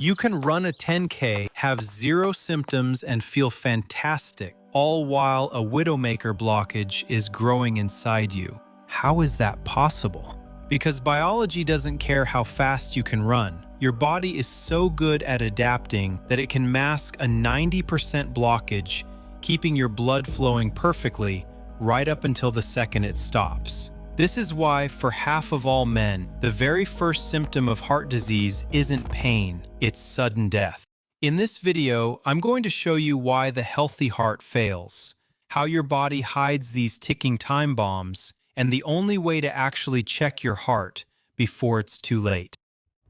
You can run a 10K, have zero symptoms, and feel fantastic, all while a Widowmaker blockage is growing inside you. How is that possible? Because biology doesn't care how fast you can run. Your body is so good at adapting that it can mask a 90% blockage, keeping your blood flowing perfectly right up until the second it stops. This is why, for half of all men, the very first symptom of heart disease isn't pain, it's sudden death. In this video, I'm going to show you why the healthy heart fails, how your body hides these ticking time bombs, and the only way to actually check your heart before it's too late.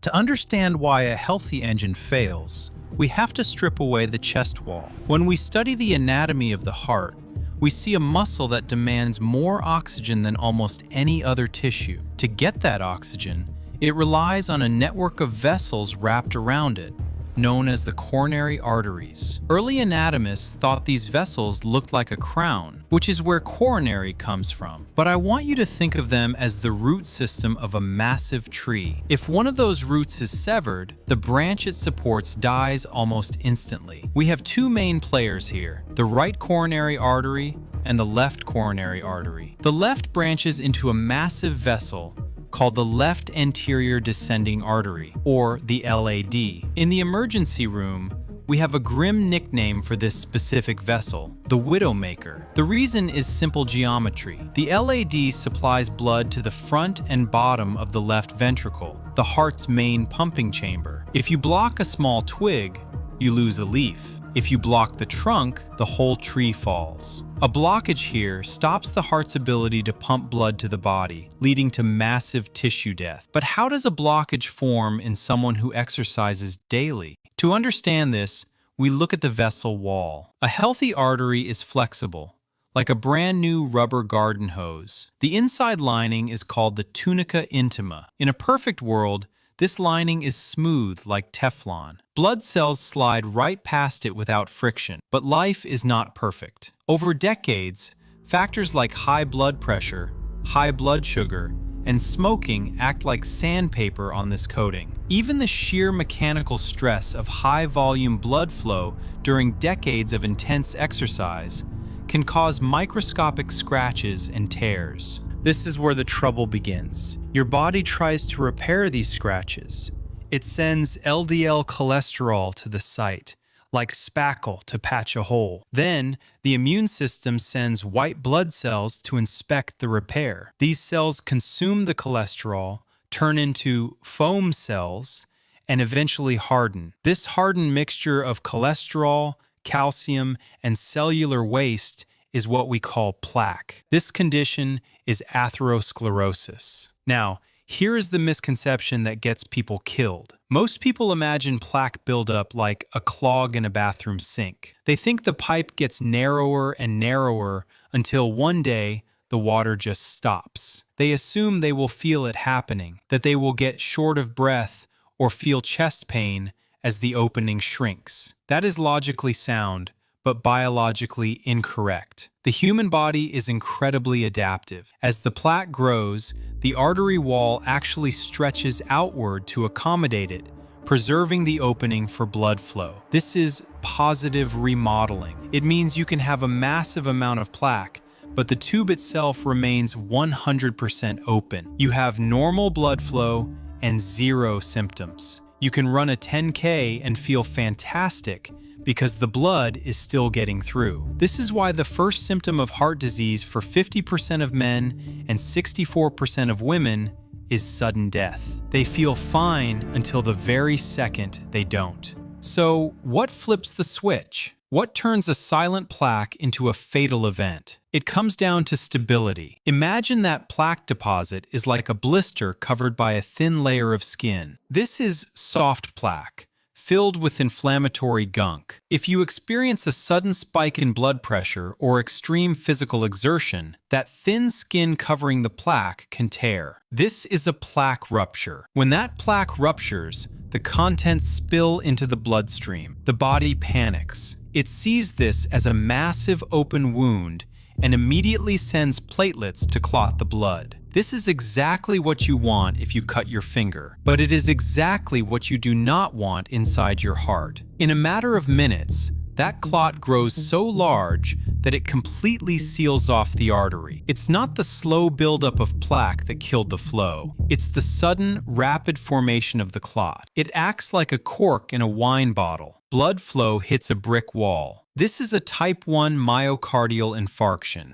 To understand why a healthy engine fails, we have to strip away the chest wall. When we study the anatomy of the heart, we see a muscle that demands more oxygen than almost any other tissue. To get that oxygen, it relies on a network of vessels wrapped around it, known as the coronary arteries. Early anatomists thought these vessels looked like a crown, which is where coronary comes from. But I want you to think of them as the root system of a massive tree. If one of those roots is severed, the branch it supports dies almost instantly. We have two main players here, the right coronary artery and the left coronary artery. The left branches into a massive vessel called the left anterior descending artery, or the LAD. In the emergency room, we have a grim nickname for this specific vessel, the Widowmaker. The reason is simple geometry. The LAD supplies blood to the front and bottom of the left ventricle, the heart's main pumping chamber. If you block a small twig, you lose a leaf. If you block the trunk, the whole tree falls. A blockage here stops the heart's ability to pump blood to the body, leading to massive tissue death. But how does a blockage form in someone who exercises daily? To understand this, we look at the vessel wall. A healthy artery is flexible, like a brand new rubber garden hose. The inside lining is called the tunica intima. In a perfect world, this lining is smooth like Teflon. Blood cells slide right past it without friction, but life is not perfect. Over decades, factors like high blood pressure, high blood sugar, and smoking act like sandpaper on this coating. Even the sheer mechanical stress of high-volume blood flow during decades of intense exercise can cause microscopic scratches and tears. This is where the trouble begins. Your body tries to repair these scratches. It sends LDL cholesterol to the site, like spackle to patch a hole. Then, the immune system sends white blood cells to inspect the repair. These cells consume the cholesterol, turn into foam cells, and eventually harden. This hardened mixture of cholesterol, calcium, and cellular waste is what we call plaque. This condition is atherosclerosis. Now, here is the misconception that gets people killed. Most people imagine plaque buildup like a clog in a bathroom sink. They think the pipe gets narrower and narrower until one day the water just stops. They assume they will feel it happening, that they will get short of breath or feel chest pain as the opening shrinks. That is logically sound, but biologically incorrect. The human body is incredibly adaptive. As the plaque grows, the artery wall actually stretches outward to accommodate it, preserving the opening for blood flow. This is positive remodeling. It means you can have a massive amount of plaque, but the tube itself remains 100% open. You have normal blood flow and zero symptoms. You can run a 10K and feel fantastic because the blood is still getting through. This is why the first symptom of heart disease for 50% of men and 64% of women is sudden death. They feel fine until the very second they don't. So, what flips the switch? What turns a silent plaque into a fatal event? It comes down to stability. Imagine that plaque deposit is like a blister covered by a thin layer of skin. This is soft plaque, filled with inflammatory gunk. If you experience a sudden spike in blood pressure or extreme physical exertion, that thin skin covering the plaque can tear. This is a plaque rupture. When that plaque ruptures, the contents spill into the bloodstream. The body panics. It sees this as a massive open wound and immediately sends platelets to clot the blood. This is exactly what you want if you cut your finger, but it is exactly what you do not want inside your heart. In a matter of minutes, that clot grows so large that it completely seals off the artery. It's not the slow buildup of plaque that killed the flow. It's the sudden, rapid formation of the clot. It acts like a cork in a wine bottle. Blood flow hits a brick wall. This is a type 1 myocardial infarction.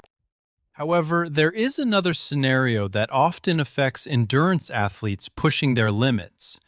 However, there is another scenario that often affects endurance athletes pushing their limits: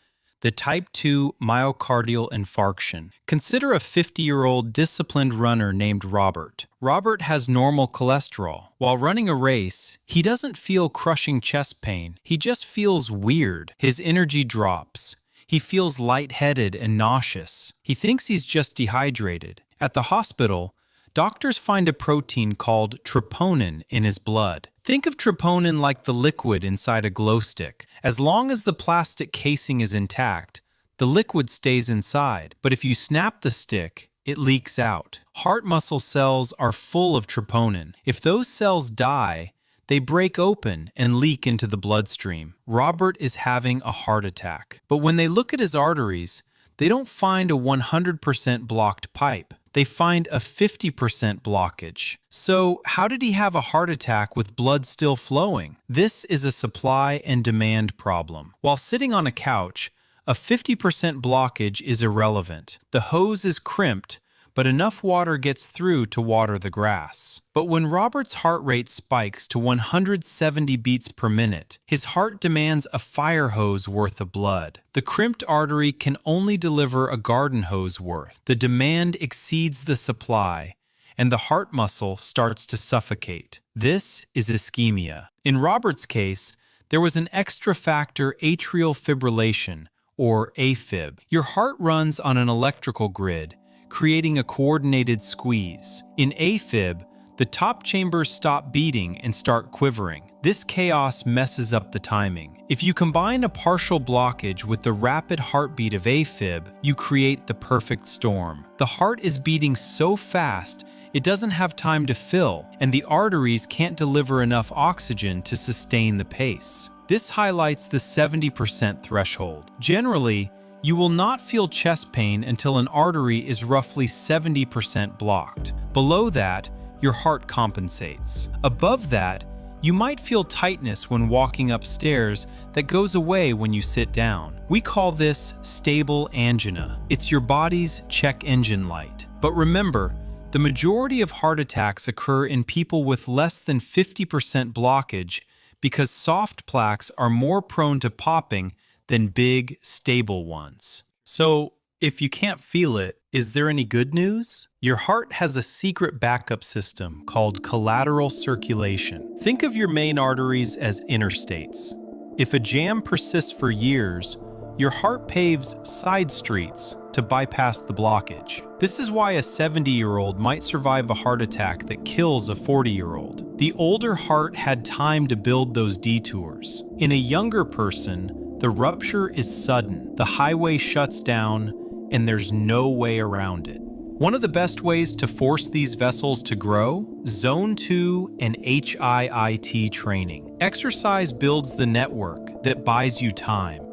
the type 2 myocardial infarction. Consider a 50-year-old disciplined runner named Robert. Robert has normal cholesterol. While running a race, he doesn't feel crushing chest pain. He just feels weird. His energy drops. He feels lightheaded and nauseous. He thinks he's just dehydrated. At the hospital, doctors find a protein called troponin in his blood. Think of troponin like the liquid inside a glow stick. As long as the plastic casing is intact, the liquid stays inside. But if you snap the stick, it leaks out. Heart muscle cells are full of troponin. If those cells die, they break open and leak into the bloodstream. Robert is having a heart attack. But when they look at his arteries, they don't find a 100% blocked pipe. They find a 50% blockage. So how did he have a heart attack with blood still flowing? This is a supply and demand problem. While sitting on a couch, a 50% blockage is irrelevant. The hose is crimped, but enough water gets through to water the grass. But when Robert's heart rate spikes to 170 beats per minute, his heart demands a fire hose worth of blood. The crimped artery can only deliver a garden hose worth. The demand exceeds the supply, and the heart muscle starts to suffocate. This is ischemia. In Robert's case, there was an extra factor atrial fibrillation, or AFib. Your heart runs on an electrical grid, creating a coordinated squeeze. In AFib, the top chambers stop beating and start quivering. This chaos messes up the timing. If you combine a partial blockage with the rapid heartbeat of AFib, you create the perfect storm. The heart is beating so fast, it doesn't have time to fill, and the arteries can't deliver enough oxygen to sustain the pace. This highlights the 70% threshold. Generally, you will not feel chest pain until an artery is roughly 70% blocked. Below that, your heart compensates. Above that, you might feel tightness when walking upstairs that goes away when you sit down. We call this stable angina. It's your body's check engine light. But remember, the majority of heart attacks occur in people with less than 50% blockage because soft plaques are more prone to popping than big, stable ones. So, if you can't feel it, is there any good news? Your heart has a secret backup system called collateral circulation. Think of your main arteries as interstates. If a jam persists for years, your heart paves side streets to bypass the blockage. This is why a 70-year-old might survive a heart attack that kills a 40-year-old. The older heart had time to build those detours. In a younger person, the rupture is sudden. The highway shuts down, and there's no way around it. One of the best ways to force these vessels to grow? Zone 2 and HIIT training. Exercise builds the network that buys you time,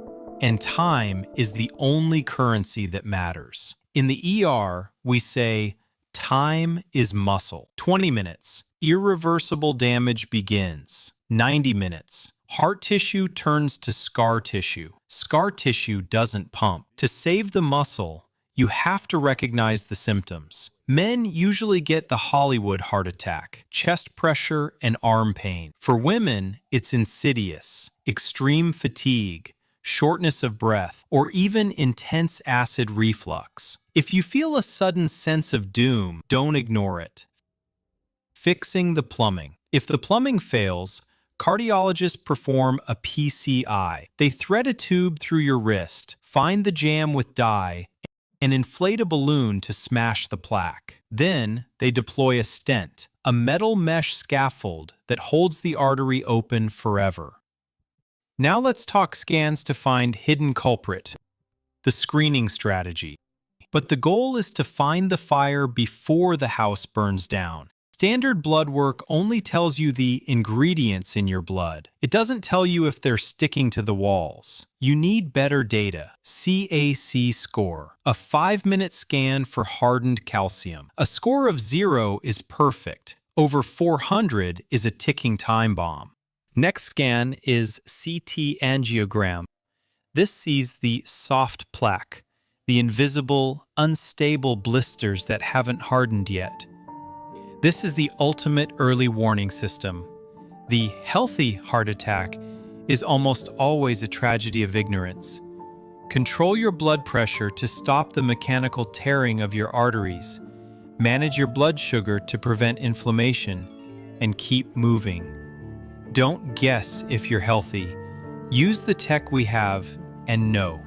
and time is the only currency that matters. In the ER, we say, time is muscle. 20 minutes, irreversible damage begins. 90 minutes. Heart tissue turns to scar tissue. Scar tissue doesn't pump. To save the muscle, you have to recognize the symptoms. Men usually get the Hollywood heart attack, chest pressure, and arm pain. For women, it's insidious, extreme fatigue, shortness of breath, or even intense acid reflux. If you feel a sudden sense of doom, don't ignore it. Fixing the plumbing. If the plumbing fails, cardiologists perform a PCI. They thread a tube through your wrist, find the jam with dye, and inflate a balloon to smash the plaque. Then, they deploy a stent, a metal mesh scaffold that holds the artery open forever. Now let's talk scans to find hidden culprit, the screening strategy. But the goal is to find the fire before the house burns down. Standard blood work only tells you the ingredients in your blood. It doesn't tell you if they're sticking to the walls. You need better data. CAC score, a 5-minute scan for hardened calcium. A score of 0 is perfect. Over 400 is a ticking time bomb. Next scan is CT angiogram. This sees the soft plaque, the invisible, unstable blisters that haven't hardened yet. This is the ultimate early warning system. The healthy heart attack is almost always a tragedy of ignorance. Control your blood pressure to stop the mechanical tearing of your arteries. Manage your blood sugar to prevent inflammation, and keep moving. Don't guess if you're healthy. Use the tech we have and know.